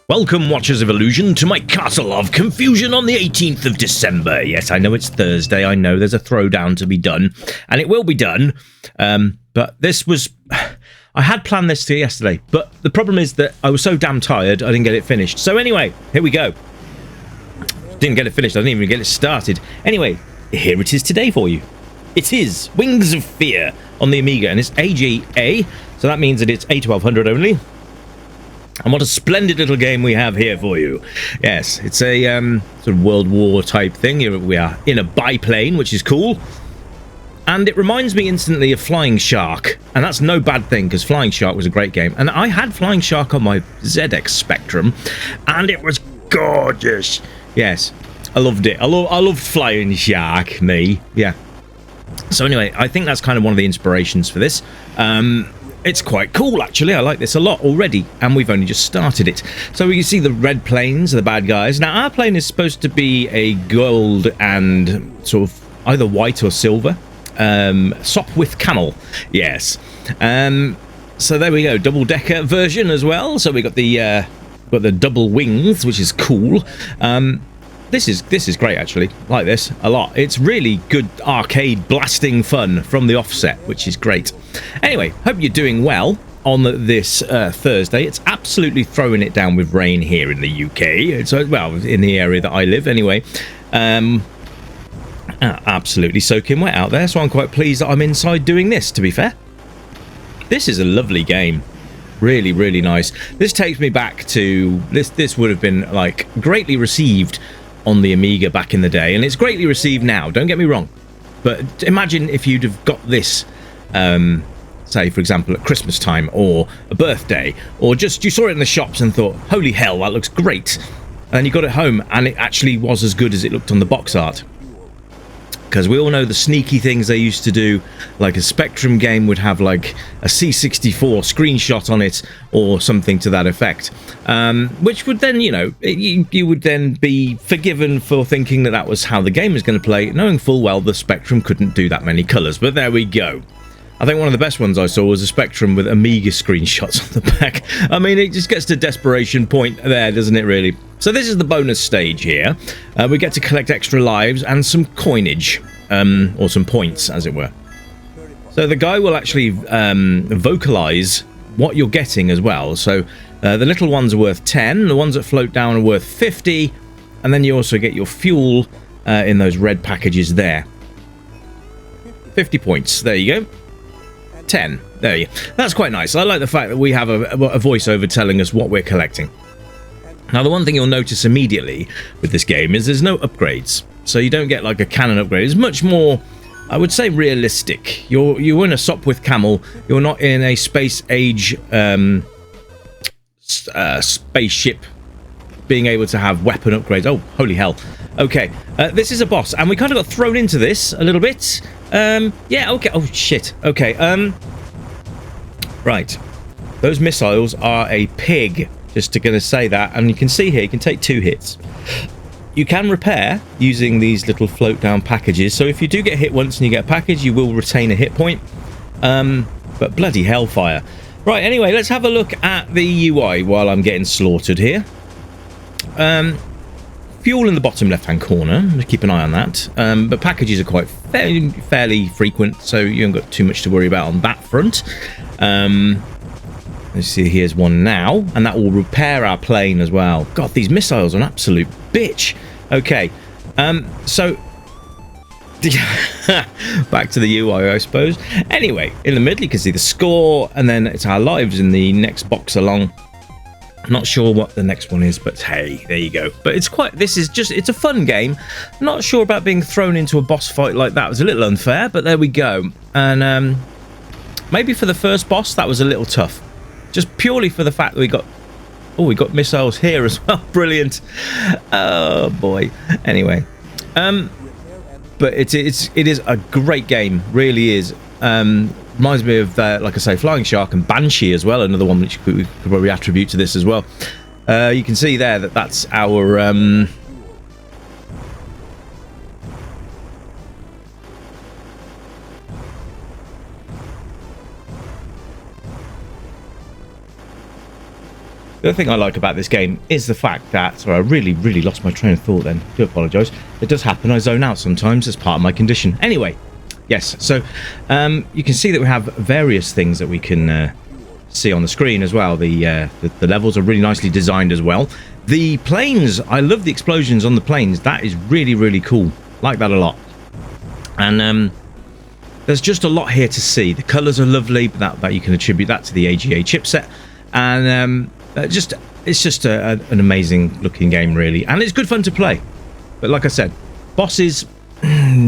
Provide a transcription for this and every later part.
Welcome, Watchers of Illusion, to my Castle of Confusion on the 18th of December. Yes, I know it's Thursday, I know there's a throwdown to be done, and it will be done, but this was... I had planned this to yesterday, but the problem is that I was so damn tired, I didn't get it finished. So anyway, here we go. Didn't get it finished, I didn't even get it started. Anyway, here it is today for you. It is Wings of Fear on the Amiga, and it's AGA, so that means that it's A1200 only. And what a splendid little game we have here for you. Yes, it's a sort of World War type thing. We are in a biplane, which is cool. And it reminds me instantly of Flying Shark. And that's no bad thing, because Flying Shark was a great game. And I had Flying Shark on my ZX Spectrum, and it was gorgeous. Yes, I loved it. I loved Flying Shark, me. Yeah. So anyway, I think that's kind of one of the inspirations for this. It's quite cool, actually. I like this a lot already, and we've only just started it. So we can see the red planes are the bad guys. Now, our plane is supposed to be a gold and sort of either white or silver. Sop with camel, yes. So there we go, double-decker version as well. So we got the double wings, which is cool. This is great, actually. I like this a lot. It's really good arcade blasting fun from the offset, which is great. Anyway, hope you're doing well on this Thursday. It's absolutely throwing it down with rain here in the UK. It's, well, in the area that I live, anyway. Absolutely soaking wet out there, so I'm quite pleased that I'm inside doing this, to be fair. This is a lovely game. Really, really nice. This takes me back to... This would have been, like, greatly received on the Amiga back in the day, and it's greatly received now, don't get me wrong, but imagine if you'd have got this say for example at Christmas time or a birthday, or just you saw it in the shops and thought, holy hell, that looks great, and then you got it home and it actually was as good as it looked on the box art. Because we all know the sneaky things they used to do, like a Spectrum game would have like a C64 screenshot on it or something to that effect, which would then, you know, you would then be forgiven for thinking that that was how the game was going to play, knowing full well the Spectrum couldn't do that many colours. But there we go. I think one of the best ones I saw was a Spectrum with Amiga screenshots on the back. I mean, it just gets to desperation point there, doesn't it, really? So this is the bonus stage here. We get to collect extra lives and some coinage, or some points, as it were. So the guy will actually vocalise what you're getting as well. So the little ones are worth 10, the ones that float down are worth 50, and then you also get your fuel in those red packages there. 50 points, there you go. 10. There you go. That's quite nice. I like the fact that we have a voiceover telling us what we're collecting. Now, the one thing you'll notice immediately with this game is there's no upgrades. So you don't get like a cannon upgrade. It's much more, I would say, realistic. You're in a Sop with Camel. You're not in a space age spaceship being able to have weapon upgrades. Oh, holy hell. Okay, this is a boss, and we kind of got thrown into this a little bit. Yeah, okay. Oh, shit. Okay, right. Those missiles are a pig, just to gonna say that. And you can see here, you can take 2 hits. You can repair using these little float down packages. So if you do get hit once and you get a package, you will retain a hit point. But bloody hellfire. Right, anyway, let's have a look at the UI while I'm getting slaughtered here. Fuel in the bottom left-hand corner. Keep an eye on that. But packages are quite fairly frequent, so you haven't got too much to worry about on that front. Let's see, here's one now, and that will repair our plane as well. God, these missiles are an absolute bitch. Okay, so back to the UI, I suppose. Anyway, in the middle you can see the score, and then it's our lives in the next box along. I'm not sure what the next one is, but hey, there you go. But it's it's a fun game. I'm not sure about being thrown into a boss fight like that. It was a little unfair, but there we go. And maybe for the first boss, that was a little tough. Just purely for the fact that we got missiles here as well. Brilliant. Oh boy. Anyway, but it is a great game. Really is. Reminds me of, like I say, Flying Shark and Banshee as well, another one which we could probably attribute to this as well. You can see there that that's our The other thing I like about this game is the fact that... Sorry, I really lost my train of thought then. I do apologise. It does happen. I zone out sometimes. As part of my condition. Anyway, yes. So you can see that we have various things that we can see on the screen as well. The levels are really nicely designed as well. The planes, I love the explosions on the planes. That is really cool. Like that a lot. And there's just a lot here to see. The colours are lovely, but that you can attribute that to the AGA chipset. And it's just an amazing looking game, really, and it's good fun to play. But like I said, bosses,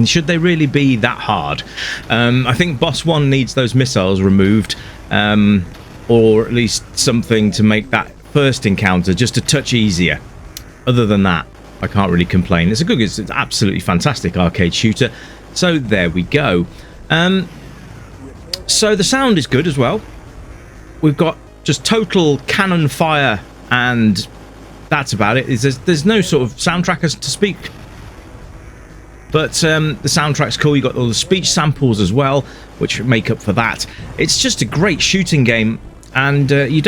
should they really be that hard? I think boss 1 needs those missiles removed, or at least something to make that first encounter just a touch easier. Other than that, I can't really complain. It's an absolutely fantastic arcade shooter. So there we go. So the sound is good as well. We've got just total cannon fire, and that's about it. There's no sort of soundtrack to speak, but the soundtrack's cool. You got all the speech samples as well, which make up for that. It's just a great shooting game, and you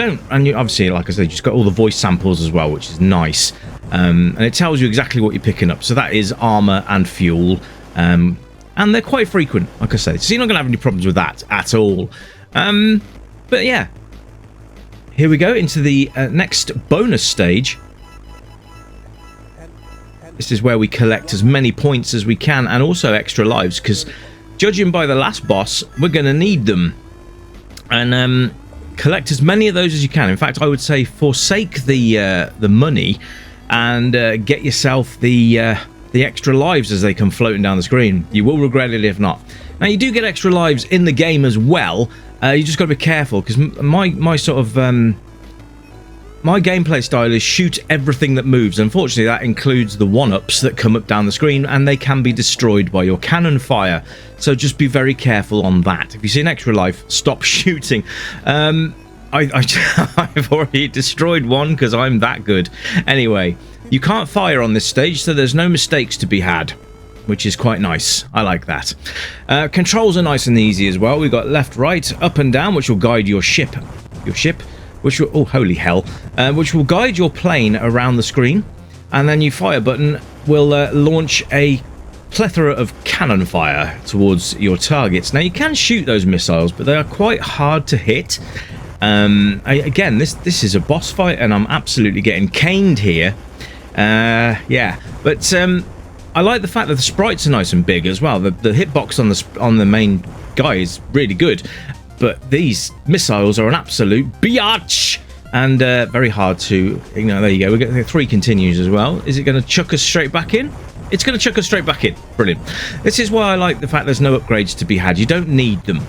obviously, like I said, you just got all the voice samples as well, which is nice, and it tells you exactly what you're picking up. So that is armor and fuel, and they're quite frequent, like I said. So you're not gonna have any problems with that at all. But yeah. Here we go into the next bonus stage. This is where we collect as many points as we can, and also extra lives, because judging by the last boss, we're going to need them. And collect as many of those as you can. In fact, I would say forsake the money and get yourself the extra lives as they come floating down the screen. You will regret it if not. Now, you do get extra lives in the game as well. You just got to be careful, because my sort of my gameplay style is shoot everything that moves. Unfortunately, that includes the one-ups that come up down the screen, and they can be destroyed by your cannon fire. So just be very careful on that. If you see an extra life, stop shooting. I've already destroyed one because I'm that good. Anyway, you can't fire on this stage, so there's no mistakes to be had, which is quite nice. I like that. Controls are nice and easy as well. We've got left, right, up and down, which will guide your ship, which will, oh holy hell, which will guide your plane around the screen, and then your fire button will launch a plethora of cannon fire towards your targets. Now, you can shoot those missiles, but they are quite hard to hit. Again, this is a boss fight, and I'm absolutely getting caned here. Yeah, but I like the fact that the sprites are nice and big as well. The hitbox on the main guy is really good, but these missiles are an absolute biatch, and very hard to, there you go. We get 3 continues as well. Is it going to chuck us straight back in? It's going to chuck us straight back in. Brilliant. This is why I like the fact there's no upgrades to be had. You don't need them.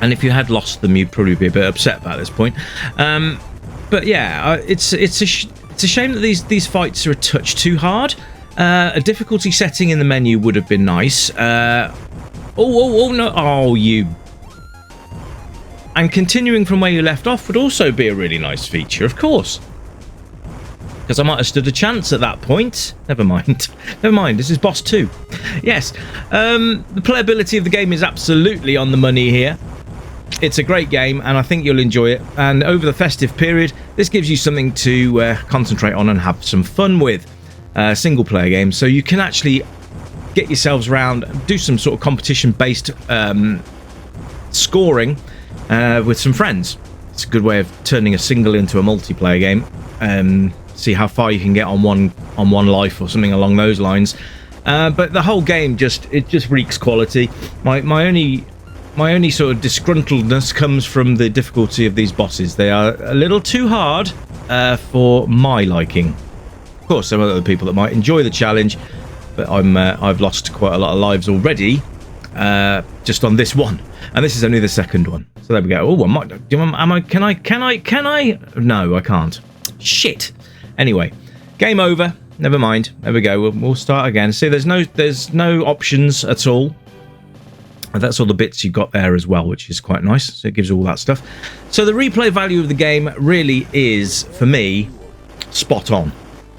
And if you had lost them, you'd probably be a bit upset about this point. But yeah, it's a shame that these fights are a touch too hard. A difficulty setting in the menu would have been nice. Oh no! Oh, you. And continuing from where you left off would also be a really nice feature, of course. Because I might have stood a chance at that point. Never mind. Never mind. This is boss 2. Yes. The playability of the game is absolutely on the money here. It's a great game, and I think you'll enjoy it. And over the festive period, this gives you something to concentrate on and have some fun with. Single player game, so you can actually get yourselves around, do some sort of competition based scoring with some friends. It's a good way of turning a single into a multiplayer game. See how far you can get on one life or something along those lines. But the whole game just reeks quality. My only sort of disgruntledness comes from the difficulty of these bosses. They are a little too hard for my liking. Of course, there are other people that might enjoy the challenge, but I've lost quite a lot of lives already just on this one, and this is only the second one. So there we go. Oh, can I? No, I can't. Shit. Anyway, game over. Never mind. There we go. We'll start again. See, there's no options at all. And that's all the bits you've got there as well, which is quite nice. So it gives all that stuff. So the replay value of the game really is, for me, spot on.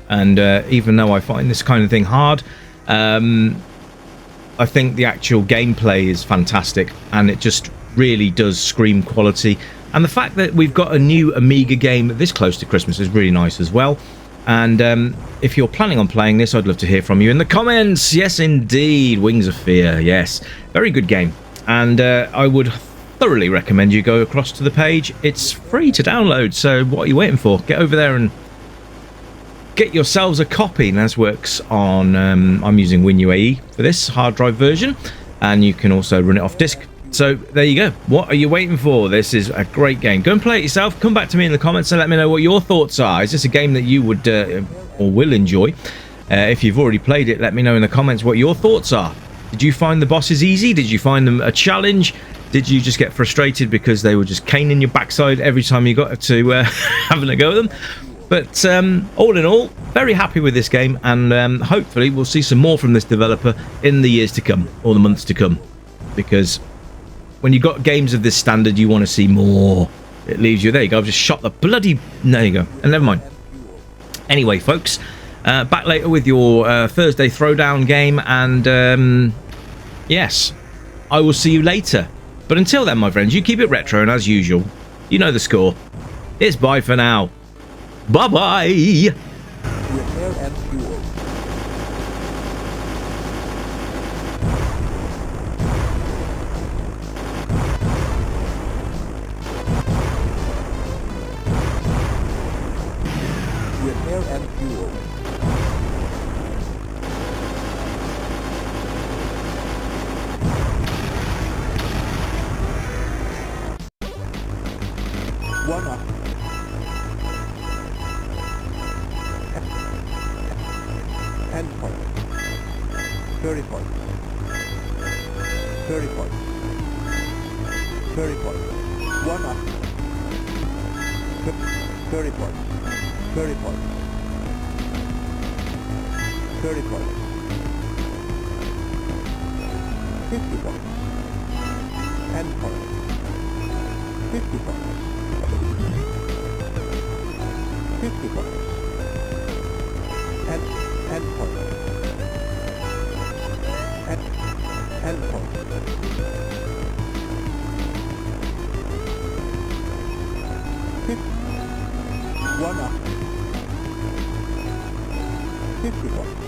And even though I find this kind of thing hard, I think the actual gameplay is fantastic, and it just really does scream quality. And the fact that we've got a new Amiga game this close to Christmas is really nice as well. And if you're planning on playing this, I'd love to hear from you in the comments. Yes, indeed. Wings of Fear. Yes. Very good game. And I would thoroughly recommend you go across to the page. It's free to download, so what are you waiting for? Get over there and get yourselves a copy. NAS works on, I'm using WinUAE for this hard drive version, and you can also run it off disk. So there you go. What are you waiting for? This is a great game. Go and play it yourself. Come back to me in the comments and let me know what your thoughts are. Is this a game that you would or will enjoy? If you've already played it, let me know in the comments what your thoughts are. Did you find the bosses easy? Did you find them a challenge? Did you just get frustrated because they were just caning your backside every time you got to having a go at them? But all in all, very happy with this game, and hopefully we'll see some more from this developer in the years to come, or the months to come. Because when you've got games of this standard, you want to see more. It leaves you... There you go, I've just shot the bloody... There you go. And never mind. Anyway, folks, back later with your Thursday Throwdown game, and yes, I will see you later. But until then, my friends, you keep it retro, and as usual, you know the score. It's bye for now. Bye-bye! Repair and fuel. Repair and fuel. One up. And point. 30 points. 30 points. 30 points. One up. 30 points. 30 points. 30 points. 50 points. And point. 50 points. 50 points. And point. And point. 50. One up. 50 points.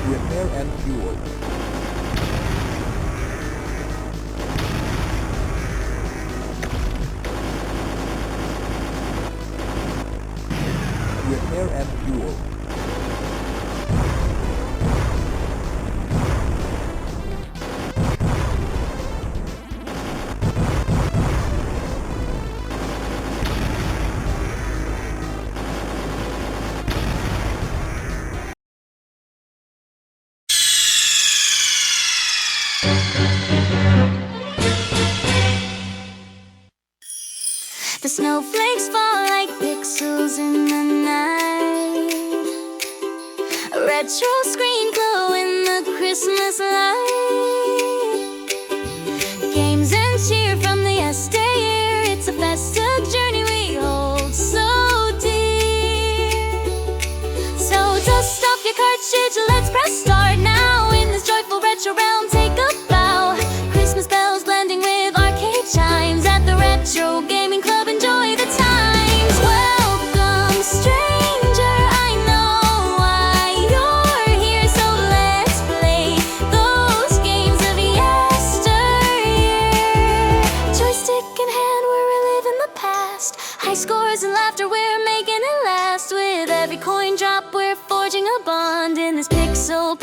Repair and fuel. Repair and fuel. The snowflakes fall like pixels in the night. A retro screen glow in the Christmas light. Games and cheer from the yesteryear. It's a festive journey we hold so dear. So dust off your cartridge, let's press start now. In this joyful retro realm, take a bow. Christmas bells blending with arcade chimes at the Retro Gaming Club. Enjoy the times. High scores and laughter, we're making it last. With every coin drop, we're forging a bond in this pixel